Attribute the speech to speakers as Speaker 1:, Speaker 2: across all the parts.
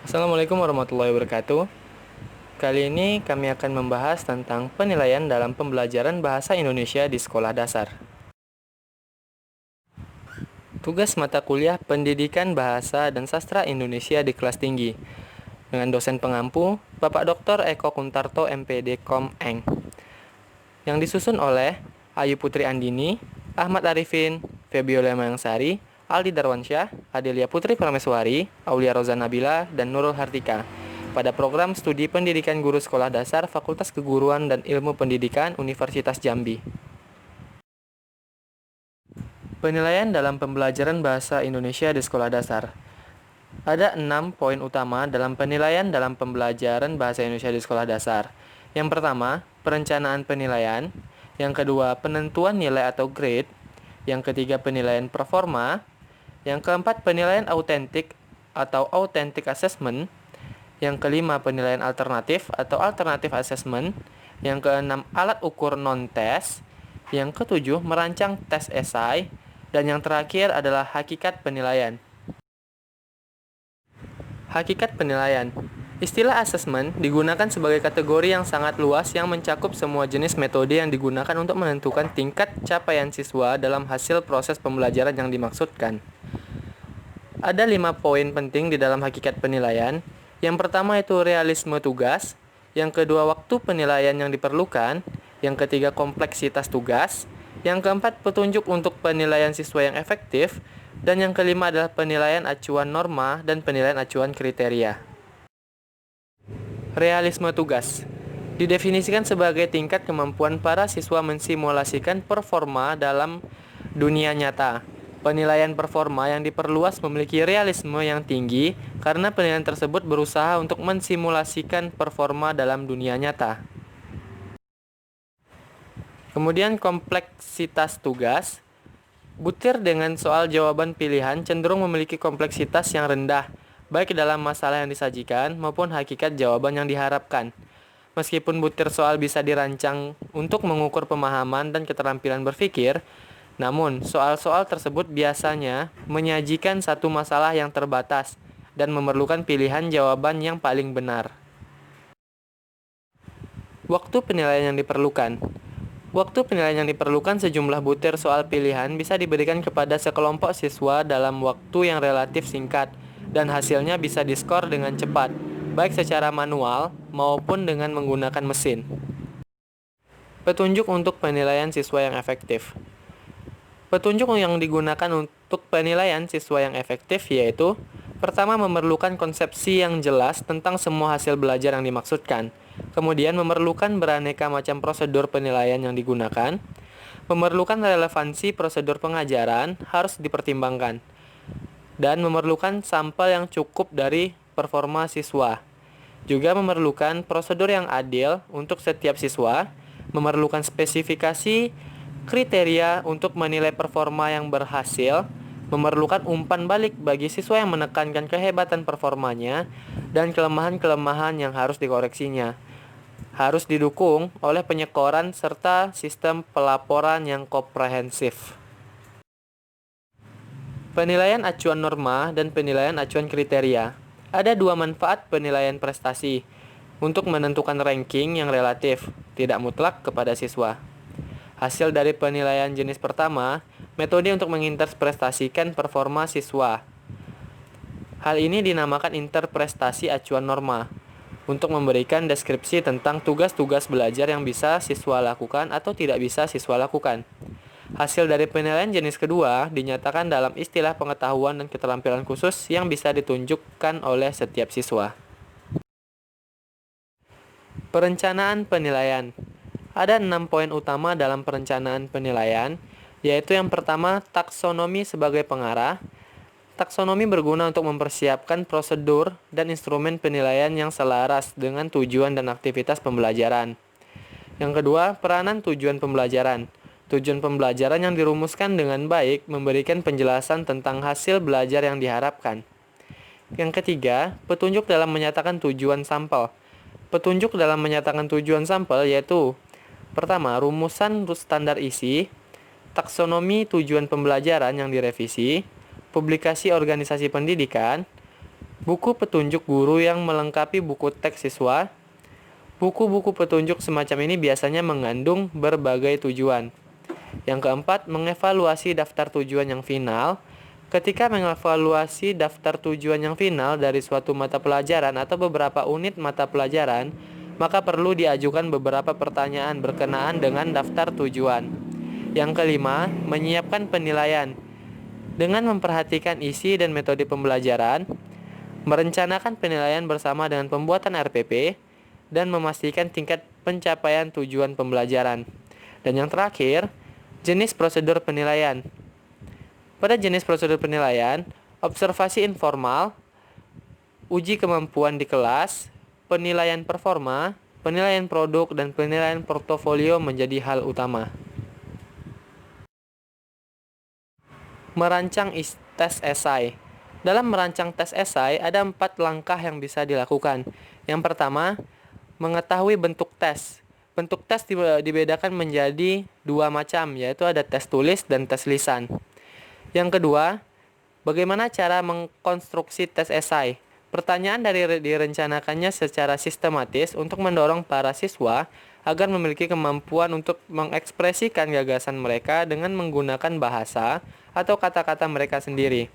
Speaker 1: Assalamualaikum warahmatullahi wabarakatuh. Kali ini kami akan membahas tentang penilaian dalam pembelajaran bahasa Indonesia di sekolah dasar. Tugas mata kuliah Pendidikan Bahasa dan Sastra Indonesia di kelas tinggi dengan dosen pengampu Bapak Dr. Eko Kuntarto MPD Kom Eng, yang disusun oleh Ayu Putri Andini, Ahmad Arifin, Febiola Mayangsari, Aldi Darwansyah, Adelia Putri Prameswari, Aulia Roza Nabila, dan Nurul Hartika pada program studi pendidikan guru sekolah dasar Fakultas Keguruan dan Ilmu Pendidikan Universitas Jambi. Penilaian dalam pembelajaran bahasa Indonesia di sekolah dasar. Ada 6 poin utama dalam penilaian dalam pembelajaran bahasa Indonesia di sekolah dasar. Yang pertama, perencanaan penilaian. Yang kedua, penentuan nilai atau grade. Yang ketiga, penilaian performa. Yang keempat, penilaian autentik atau authentic assessment. Yang kelima, penilaian alternatif atau alternative assessment. Yang keenam, alat ukur non-tes. Yang ketujuh, merancang tes esai. Dan yang terakhir adalah hakikat penilaian. Hakikat penilaian. Istilah asesmen digunakan sebagai kategori yang sangat luas yang mencakup semua jenis metode yang digunakan untuk menentukan tingkat capaian siswa dalam hasil proses pembelajaran yang dimaksudkan. Ada 5 poin penting di dalam hakikat penilaian. Yang pertama itu realisme tugas, yang kedua waktu penilaian yang diperlukan, yang ketiga kompleksitas tugas, yang keempat petunjuk untuk penilaian siswa yang efektif, dan yang kelima adalah penilaian acuan norma dan penilaian acuan kriteria. Realisme tugas didefinisikan sebagai tingkat kemampuan para siswa mensimulasikan performa dalam dunia nyata. Penilaian performa yang diperluas memiliki realisme yang tinggi karena penilaian tersebut berusaha untuk mensimulasikan performa dalam dunia nyata. Kemudian kompleksitas tugas. Butir dengan soal jawaban pilihan cenderung memiliki kompleksitas yang rendah, baik dalam masalah yang disajikan maupun hakikat jawaban yang diharapkan. Meskipun butir soal bisa dirancang untuk mengukur pemahaman dan keterampilan berpikir, namun soal-soal tersebut biasanya menyajikan satu masalah yang terbatas dan memerlukan pilihan jawaban yang paling benar. Waktu penilaian yang diperlukan. Waktu penilaian yang diperlukan sejumlah butir soal pilihan bisa diberikan kepada sekelompok siswa dalam waktu yang relatif singkat dan hasilnya bisa diskor dengan cepat, baik secara manual maupun dengan menggunakan mesin. Petunjuk untuk penilaian siswa yang efektif. Petunjuk yang digunakan untuk penilaian siswa yang efektif yaitu: pertama, memerlukan konsepsi yang jelas tentang semua hasil belajar yang dimaksudkan. Kemudian memerlukan beraneka macam prosedur penilaian yang digunakan. Memerlukan relevansi prosedur pengajaran harus dipertimbangkan. Dan memerlukan sampel yang cukup dari performa siswa. Juga memerlukan prosedur yang adil untuk setiap siswa. Memerlukan spesifikasi kriteria untuk menilai performa yang berhasil. Memerlukan umpan balik bagi siswa yang menekankan kehebatan performanya dan kelemahan-kelemahan yang harus dikoreksinya. Harus didukung oleh penyekoran serta sistem pelaporan yang komprehensif. Penilaian acuan norma dan penilaian acuan kriteria. Ada dua manfaat penilaian prestasi untuk menentukan ranking yang relatif, tidak mutlak kepada siswa. Hasil dari penilaian jenis pertama, metode untuk menginterpretasikan performa siswa. Hal ini dinamakan interpretasi acuan norma, untuk memberikan deskripsi tentang tugas-tugas belajar yang bisa siswa lakukan atau tidak bisa siswa lakukan. Hasil dari penilaian jenis kedua dinyatakan dalam istilah pengetahuan dan keterampilan khusus yang bisa ditunjukkan oleh setiap siswa. Perencanaan penilaian. Ada 6 poin utama dalam perencanaan penilaian, yaitu yang pertama, taksonomi sebagai pengarah. Taksonomi berguna untuk mempersiapkan prosedur dan instrumen penilaian yang selaras dengan tujuan dan aktivitas pembelajaran. Yang kedua, peranan tujuan pembelajaran. Tujuan pembelajaran yang dirumuskan dengan baik memberikan penjelasan tentang hasil belajar yang diharapkan. Yang ketiga, petunjuk dalam menyatakan tujuan sampel. Petunjuk dalam menyatakan tujuan sampel yaitu: pertama, rumusan standar isi, taksonomi tujuan pembelajaran yang direvisi, publikasi organisasi pendidikan, buku petunjuk guru yang melengkapi buku teks siswa. Buku-buku petunjuk semacam ini biasanya mengandung berbagai tujuan. Yang keempat, mengevaluasi daftar tujuan yang final. Ketika mengevaluasi daftar tujuan yang final dari suatu mata pelajaran atau beberapa unit mata pelajaran, maka perlu diajukan beberapa pertanyaan berkenaan dengan daftar tujuan. Yang kelima, menyiapkan penilaian. Dengan memperhatikan isi dan metode pembelajaran, merencanakan penilaian bersama dengan pembuatan RPP, dan memastikan tingkat pencapaian tujuan pembelajaran. Dan yang terakhir, jenis prosedur penilaian. Pada jenis prosedur penilaian, observasi informal, uji kemampuan di kelas, penilaian performa, penilaian produk, dan penilaian portofolio menjadi hal utama. Merancang tes esai. Dalam merancang tes esai, ada 4 langkah yang bisa dilakukan. Yang pertama, mengetahui bentuk tes. Bentuk tes dibedakan menjadi 2 macam, yaitu ada tes tulis dan tes lisan. Yang kedua, bagaimana cara mengkonstruksi tes esai. Pertanyaan direncanakannya secara sistematis untuk mendorong para siswa agar memiliki kemampuan untuk mengekspresikan gagasan mereka dengan menggunakan bahasa atau kata-kata mereka sendiri,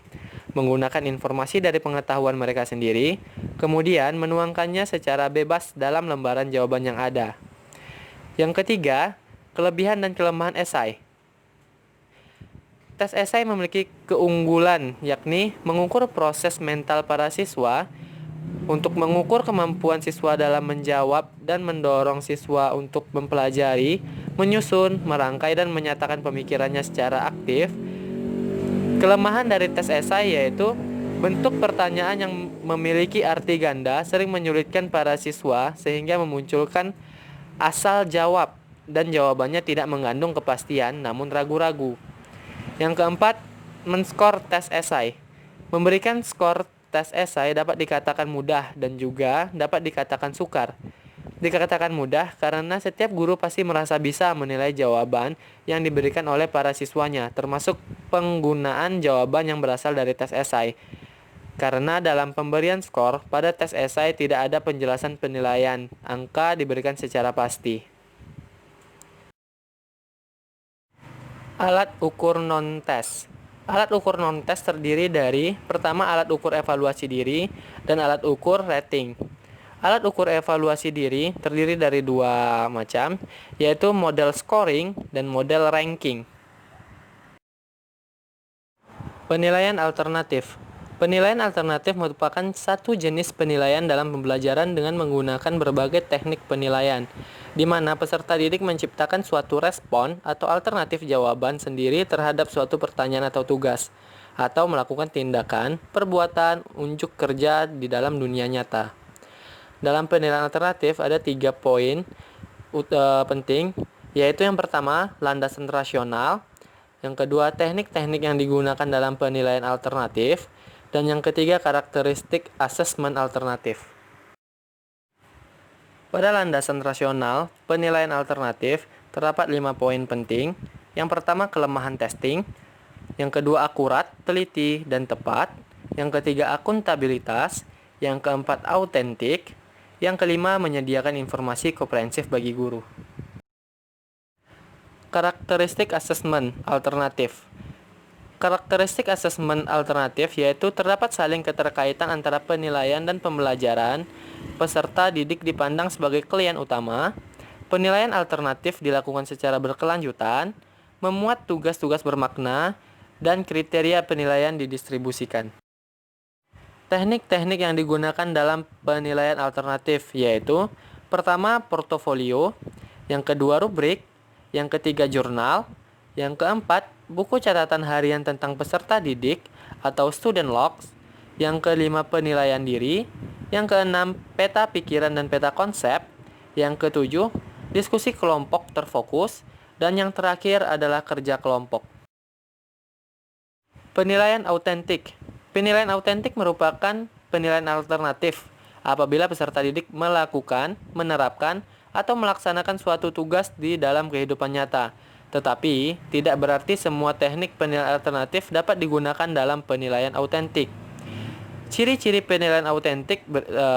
Speaker 1: menggunakan informasi dari pengetahuan mereka sendiri, kemudian menuangkannya secara bebas dalam lembaran jawaban yang ada. Yang ketiga, kelebihan dan kelemahan esai. Tes esai memiliki keunggulan, yakni mengukur proses mental para siswa, untuk mengukur kemampuan siswa dalam menjawab dan mendorong siswa untuk mempelajari, menyusun, merangkai, dan menyatakan pemikirannya secara aktif. Kelemahan dari tes esai yaitu bentuk pertanyaan yang memiliki arti ganda sering menyulitkan para siswa sehingga memunculkan asal jawab dan jawabannya tidak mengandung kepastian namun ragu-ragu. Yang keempat, men-skor tes esai. Memberikan skor tes esai dapat dikatakan mudah dan juga dapat dikatakan sukar. Dikatakan mudah karena setiap guru pasti merasa bisa menilai jawaban yang diberikan oleh para siswanya, termasuk penggunaan jawaban yang berasal dari tes esai. Karena dalam pemberian skor pada tes esai tidak ada penjelasan penilaian, angka diberikan secara pasti. Alat ukur non-tes. Alat ukur non-tes terdiri dari, pertama, alat ukur evaluasi diri dan alat ukur rating. Alat ukur evaluasi diri terdiri dari 2 macam, yaitu model scoring dan model ranking. Penilaian alternatif. Penilaian alternatif merupakan satu jenis penilaian dalam pembelajaran dengan menggunakan berbagai teknik penilaian, di mana peserta didik menciptakan suatu respon atau alternatif jawaban sendiri terhadap suatu pertanyaan atau tugas, atau melakukan tindakan, perbuatan, unjuk kerja di dalam dunia nyata. Dalam penilaian alternatif ada 3 poin penting, yaitu yang pertama, landasan rasional, yang kedua, teknik-teknik yang digunakan dalam penilaian alternatif, dan yang ketiga, karakteristik asesmen alternatif. Pada landasan rasional, penilaian alternatif terdapat 5 poin penting. Yang pertama, kelemahan testing. Yang kedua, akurat, teliti, dan tepat. Yang ketiga, akuntabilitas. Yang keempat, autentik. Yang kelima, menyediakan informasi komprehensif bagi guru. Karakteristik asesmen alternatif. Karakteristik asesmen alternatif yaitu terdapat saling keterkaitan antara penilaian dan pembelajaran. Peserta didik dipandang sebagai klien utama. Penilaian alternatif dilakukan secara berkelanjutan, memuat tugas-tugas bermakna, dan kriteria penilaian didistribusikan. Teknik-teknik yang digunakan dalam penilaian alternatif yaitu, pertama, portofolio, yang kedua, rubrik, yang ketiga, jurnal, yang keempat, buku catatan harian tentang peserta didik atau student logs, yang kelima, penilaian diri, yang keenam, peta pikiran dan peta konsep, yang ketujuh, diskusi kelompok terfokus, dan yang terakhir adalah kerja kelompok. Penilaian autentik. Penilaian autentik merupakan penilaian alternatif apabila peserta didik melakukan, menerapkan, atau melaksanakan suatu tugas di dalam kehidupan nyata. Tetapi, tidak berarti semua teknik penilaian alternatif dapat digunakan dalam penilaian autentik. Ciri-ciri penilaian autentik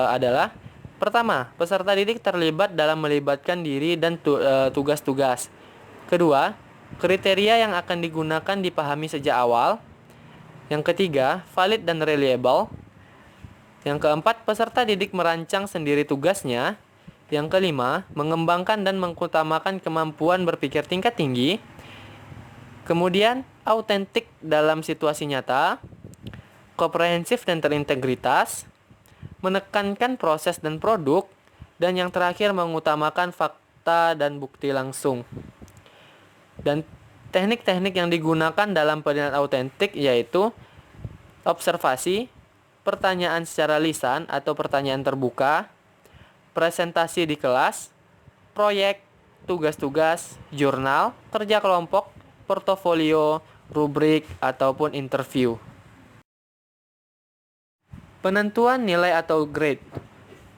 Speaker 1: adalah: pertama, peserta didik terlibat dalam melibatkan diri dan tugas-tugas. Kedua, kriteria yang akan digunakan dipahami sejak awal. Yang ketiga, valid dan reliable. Yang keempat, peserta didik merancang sendiri tugasnya. Yang kelima, mengembangkan dan mengutamakan kemampuan berpikir tingkat tinggi. Kemudian, autentik dalam situasi nyata, komprehensif dan terintegritas, menekankan proses dan produk, dan yang terakhir mengutamakan fakta dan bukti langsung. Dan teknik-teknik yang digunakan dalam penilaian autentik yaitu observasi, pertanyaan secara lisan atau pertanyaan terbuka, presentasi di kelas, proyek, tugas-tugas, jurnal, kerja kelompok, portofolio, rubrik, ataupun interview. Penentuan nilai atau grade.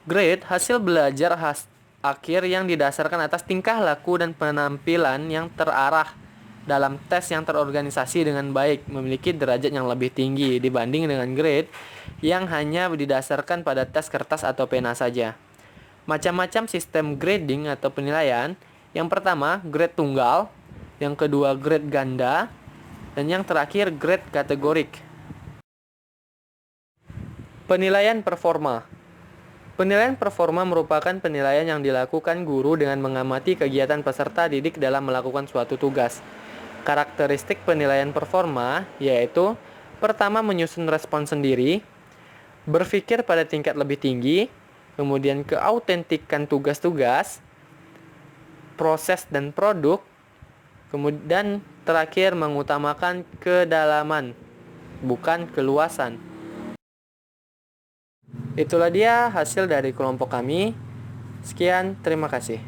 Speaker 1: Grade hasil belajar akhir yang didasarkan atas tingkah laku dan penampilan yang terarah dalam tes yang terorganisasi dengan baik, memiliki derajat yang lebih tinggi dibanding dengan grade yang hanya didasarkan pada tes kertas atau pena saja. Macam-macam sistem grading atau penilaian. Yang pertama, grade tunggal. Yang kedua, grade ganda. Dan yang terakhir, grade kategorik. Penilaian performa. Penilaian performa merupakan penilaian yang dilakukan guru dengan mengamati kegiatan peserta didik dalam melakukan suatu tugas. Karakteristik penilaian performa yaitu: pertama, menyusun respon sendiri, berpikir pada tingkat lebih tinggi, kemudian keautentikan tugas-tugas, proses dan produk, kemudian terakhir mengutamakan kedalaman, bukan keluasan. Itulah dia hasil dari kelompok kami. Sekian, terima kasih.